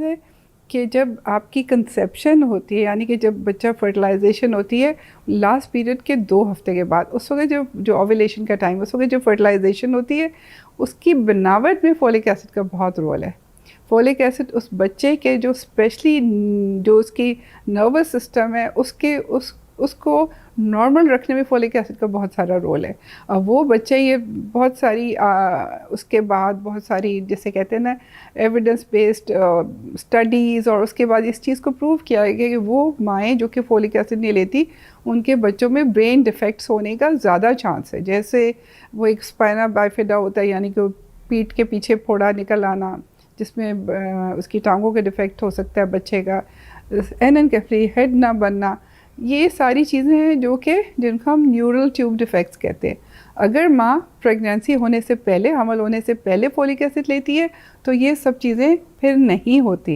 है कि जब आपकी कंसेप्शन होती है, यानी कि जब बच्चा फर्टिलाइजेशन होती है लास्ट पीरियड के 2 हफ्ते के बाद, उस वक्त जो जो ओव्यूलेशन का टाइम, उस वक्त जो फर्टिलाइजेशन होती है उसकी बनावट में फोलिक एसिड का बहुत रोल है। फोलिक एसिड उस बच्चे के जो स्पेशली जो उसकी नर्वस सिस्टम है उसको नॉर्मल रखने में फोलिक एसिड का बहुत सारा रोल है। अब वो बच्चे ये बहुत सारी उसके बाद बहुत सारी जैसे कहते हैं ना एविडेंस बेस्ड स्टडीज़, और उसके बाद इस चीज़ को प्रूव किया गया कि वो माएँ जो कि फोलिक एसिड नहीं लेती उनके बच्चों में ब्रेन डिफेक्ट्स होने का ज़्यादा चांस है। जैसे वो एक स्पाइना बाइफिडा होता है, यानी कि पीठ के पीछे फोड़ा निकल आना जिसमें उसकी टांगों के डिफेक्ट हो सकता है बच्चे का, एनेनकेफली हेड ना बनना, ये सारी चीज़ें हैं जो कि जिनको हम न्यूरल ट्यूब डिफेक्ट्स कहते हैं। अगर माँ प्रेगनेंसी होने से पहले, हमल होने से पहले फोलिक एसिड लेती है तो ये सब चीज़ें फिर नहीं होती।